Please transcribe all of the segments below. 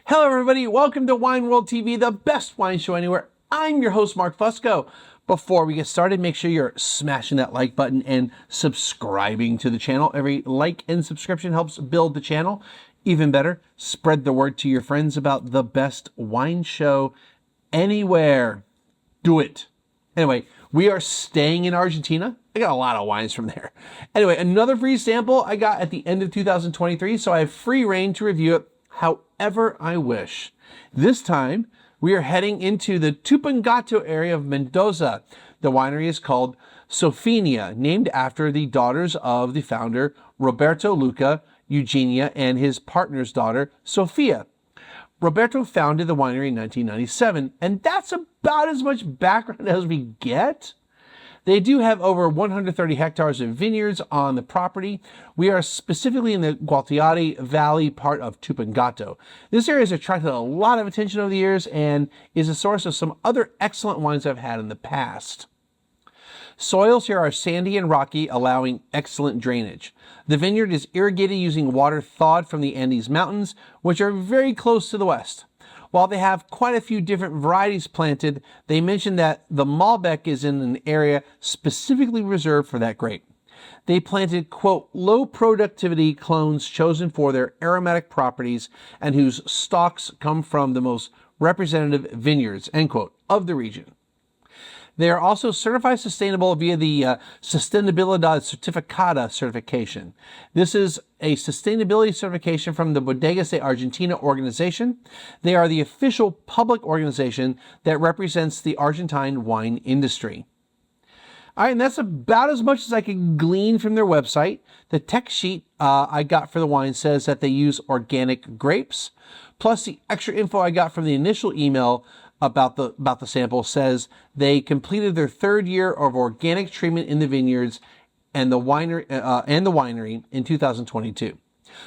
Hello everybody, welcome to Wine World TV, the best wine show anywhere. I'm your host, Mark Fusco. Before we get started, make sure you're smashing that like button and subscribing to the channel. Every like and subscription helps build the channel. Even better, spread the word to your friends about the best wine show anywhere. Do it. Anyway, we are staying in Argentina. I got a lot of wines from there. Anyway, another free sample I got at the end of 2023, so I have free reign to review it however I wish. This time, we are heading into the Tupungato area of Mendoza. The winery is called Sophenia, named after the daughters of the founder, Roberto Luca, Eugenia, and his partner's daughter, Sofia. Roberto founded the winery in 1997, and that's about as much background as we get. They do have over 130 hectares of vineyards on the property. We are specifically in the Gualtieri Valley part of Tupungato. This area has attracted a lot of attention over the years and is a source of some other excellent wines I've had in the past. Soils here are sandy and rocky, allowing excellent drainage. The vineyard is irrigated using water thawed from the Andes Mountains, which are very close to the west. While they have quite a few different varieties planted, they mention that the Malbec is in an area specifically reserved for that grape. They planted, quote, low productivity clones chosen for their aromatic properties and whose stalks come from the most representative vineyards, end quote, of the region. They are also certified sustainable via the Sostenibilidad Certificada certification. This is a sustainability certification from the Bodegas de Argentina organization. They are the official public organization that represents the Argentine wine industry. All right, and that's about as much as I can glean from their website. The text sheet I got for the wine says that they use organic grapes, plus the extra info I got from the initial email about the sample says they completed their third year of organic treatment in the vineyards and the winery in 2022.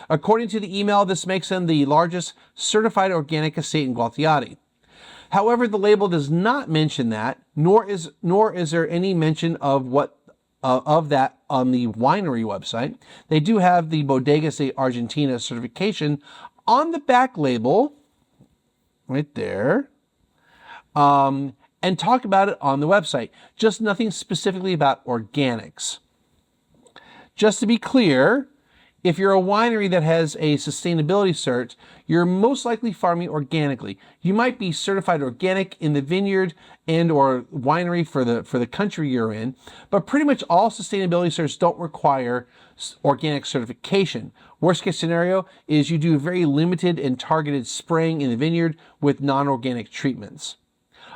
According to the email, this makes them the largest certified organic estate in Gualtieri. However, the label does not mention that, nor is there any mention of that on the winery website. They do have the Bodegas de Argentina certification on the back label, right there. And talk about it on the website. Just nothing specifically about organics. Just to be clear, if you're a winery that has a sustainability cert, you're most likely farming organically. You might be certified organic in the vineyard and or winery for the country you're in, but pretty much all sustainability certs don't require organic certification. Worst case scenario is you do very limited and targeted spraying in the vineyard with non-organic treatments.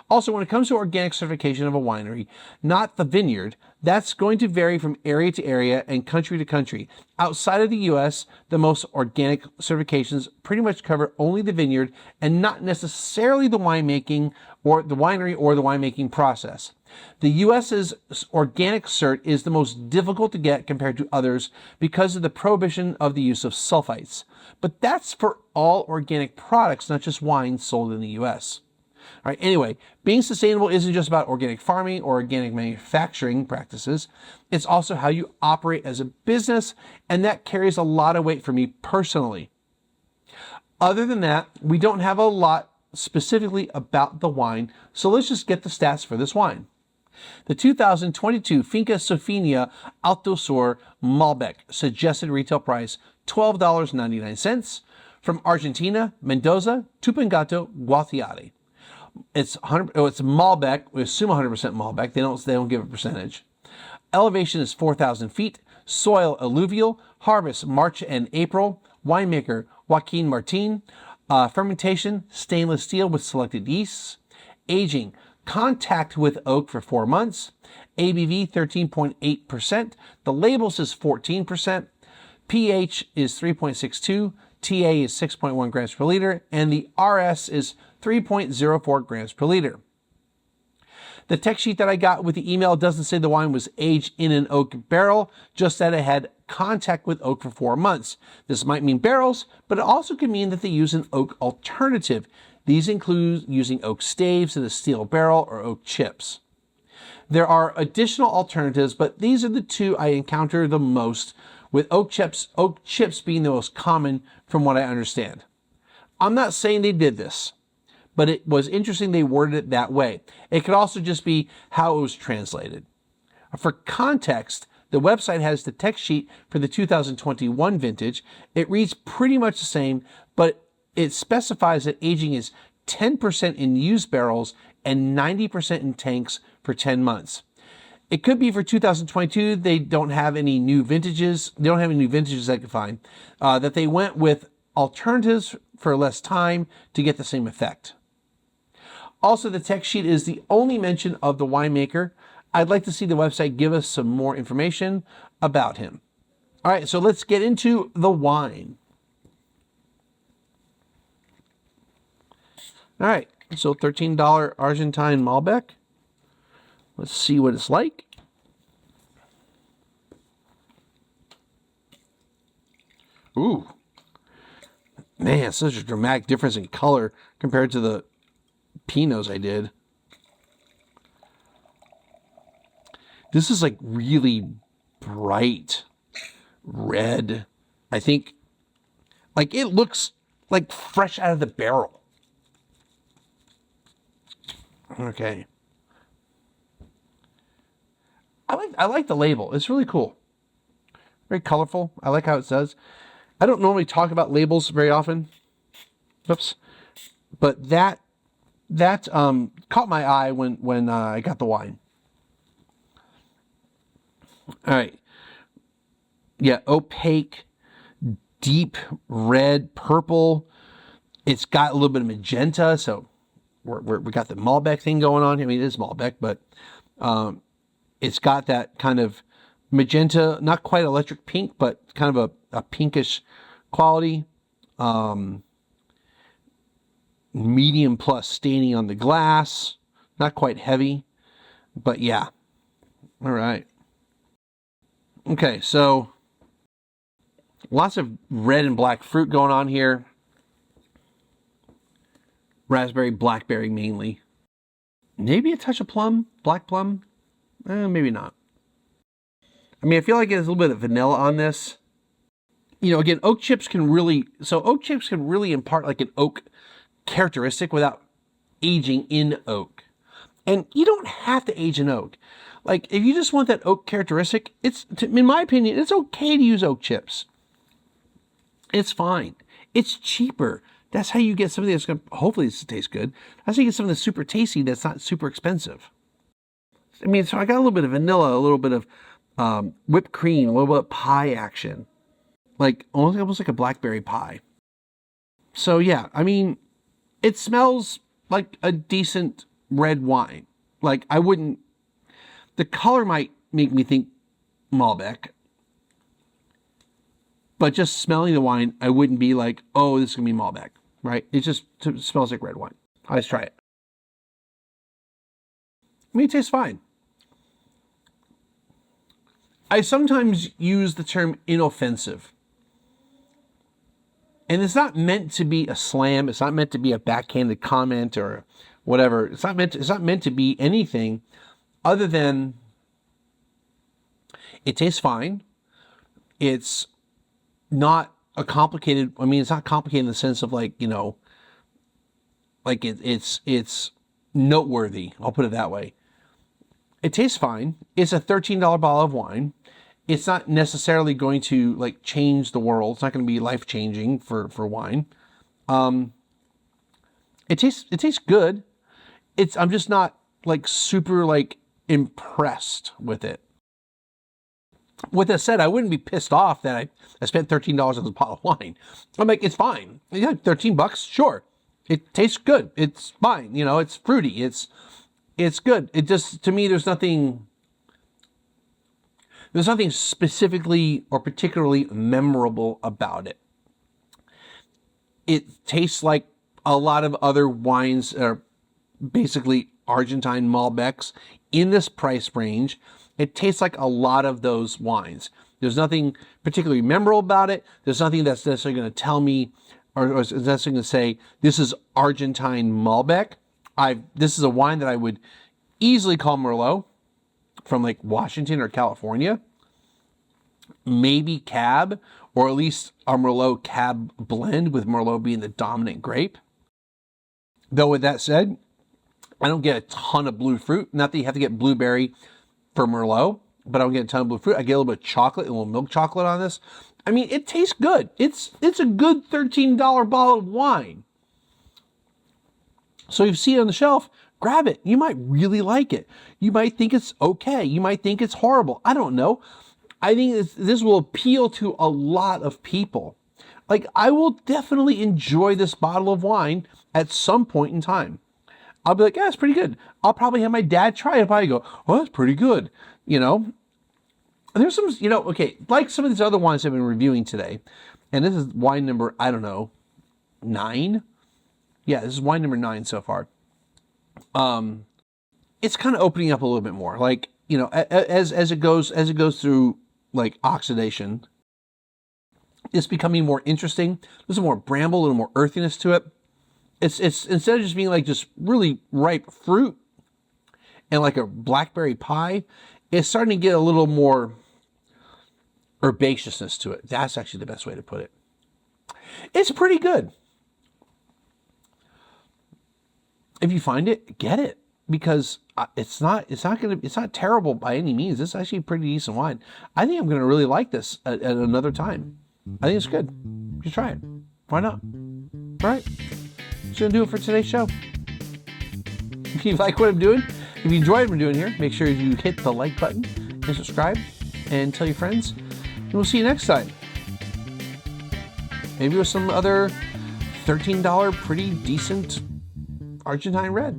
Also, when it comes to organic certification of a winery, not the vineyard, that's going to vary from area to area and country to country. Outside of the U.S., the most organic certifications pretty much cover only the vineyard and not necessarily the winemaking or the winery or the winemaking process. The U.S.'s organic cert is the most difficult to get compared to others because of the prohibition of the use of sulfites. But that's for all organic products, not just wines sold in the U.S. All right, anyway, being sustainable isn't just about organic farming or organic manufacturing practices. It's also how you operate as a business, and that carries a lot of weight for me personally. Other than that, we don't have a lot specifically about the wine, so let's just get the stats for this wine. The 2022 Finca Sophenia ALTOSUR Malbec, suggested retail price $12.99, from Argentina, Mendoza, Tupungato, Gualtieri. It's Malbec. We assume 100% Malbec. They don't give a percentage. Elevation is 4,000 feet. Soil alluvial. Harvest March and April. Winemaker Joaquin Martin. Fermentation stainless steel with selected yeasts. Aging contact with oak for 4 months. ABV 13.8%. The label says 14%. pH is 3.62. TA is 6.1 grams per liter, and the RS is 3.04 grams per liter. The text sheet that I got with the email doesn't say the wine was aged in an oak barrel, just that it had contact with oak for 4 months. This might mean barrels, but it also could mean that they use an oak alternative. These include using oak staves in a steel barrel or oak chips. There are additional alternatives, but these are the two I encounter the most, with oak chips being the most common from what I understand. I'm not saying they did this, but it was interesting they worded it that way. It could also just be how it was translated. For context, the website has the text sheet for the 2021 vintage. It reads pretty much the same, but it specifies that aging is 10% in used barrels and 90% in tanks for 10 months. It could be for 2022. They don't have any new vintages. They don't have any new vintages I could find. That they went with alternatives for less time to get the same effect. Also, the text sheet is the only mention of the winemaker. I'd like to see the website give us some more information about him. All right, so let's get into the wine. All right, so $13 Argentine Malbec. Let's see what it's like. Ooh. Man, such a dramatic difference in color compared to the Pinots I did. This is like really bright red. I think like it looks like fresh out of the barrel. Okay. I like the label. It's really cool. Very colorful. I like how it says. I don't normally talk about labels very often. Oops. But that caught my eye when I got the wine. All right. Yeah, opaque, deep red, purple. It's got a little bit of magenta, so we got the Malbec thing going on. I mean, it is Malbec, but it's got that kind of magenta, not quite electric pink, but kind of a pinkish quality. Medium plus staining on the glass. Not quite heavy, but yeah. All right. Okay, so lots of red and black fruit going on here. Raspberry, blackberry mainly. Maybe a touch of plum, black plum. Maybe not. I mean, I feel like there's a little bit of vanilla on this. You know, again, oak chips can really impart like an oak characteristic without aging in oak. And you don't have to age in oak. Like, if you just want that oak characteristic, in my opinion, it's okay to use oak chips. It's fine. It's cheaper. That's how you get something that's going to, hopefully this tastes good. That's how you get something that's super tasty that's not super expensive. I mean, so I got a little bit of vanilla, a little bit of whipped cream, a little bit of pie action. Like, almost like a blackberry pie. So yeah, I mean, it smells like a decent red wine. Like, the color might make me think Malbec. But just smelling the wine, I wouldn't be like, oh, this is going to be Malbec, right? It just smells like red wine. Let's try it. I mean, it tastes fine. I sometimes use the term inoffensive. And it's not meant to be a slam. It's not meant to be a backhanded comment or whatever. It's not meant to be anything other than it tastes fine. It's not a complicated, I mean, it's not complicated in the sense of like, you know, like it's noteworthy. I'll put it that way. It tastes fine. It's a $13 bottle of wine. It's not necessarily going to like change the world. It's not going to be life-changing for wine. It tastes good. I'm just not like super like impressed with it. With that said, I wouldn't be pissed off that I spent $13 on this bottle of wine. I'm like, it's fine. Yeah, $13, sure. It tastes good. It's fine. You know, it's fruity. It's good. It just, to me, there's nothing specifically or particularly memorable about it. It tastes like a lot of other wines that are basically Argentine Malbecs in this price range. It tastes like a lot of those wines. There's nothing particularly memorable about it. There's nothing that's necessarily going to tell me or necessarily going to say, this is Argentine Malbec. This is a wine that I would easily call Merlot from like Washington or California. Maybe Cab, or at least a Merlot Cab blend with Merlot being the dominant grape. Though with that said, I don't get a ton of blue fruit. Not that you have to get blueberry for Merlot, but I don't get a ton of blue fruit. I get a little bit of chocolate, a little milk chocolate on this. I mean, it tastes good. It's a good $13 bottle of wine. So if you see it on the shelf, grab it. You might really like it. You might think it's okay. You might think it's horrible. I don't know. I think this will appeal to a lot of people. Like, I will definitely enjoy this bottle of wine at some point in time. I'll be like, yeah, it's pretty good. I'll probably have my dad try it. I'll probably go, oh, that's pretty good. You know, there's some, you know, okay, like some of these other wines I've been reviewing today. And this is wine number, I don't know, 9. Yeah, this is wine number 9 so far. It's kind of opening up a little bit more. Like, you know, as it goes through like oxidation, it's becoming more interesting. There's a more bramble, a little more earthiness to it. It's instead of just being like just really ripe fruit and like a blackberry pie, it's starting to get a little more herbaceousness to it. That's actually the best way to put it. It's pretty good. If you find it, get it, because it's not terrible by any means. It's actually a pretty decent wine. I think I'm going to really like this at another time. I think it's good. Just try it. Why not? All right. That's going to do it for today's show. If you like what I'm doing, if you enjoy what I'm doing here, make sure you hit the like button and subscribe and tell your friends. And we'll see you next time. Maybe with some other $13 pretty decent Argentine red.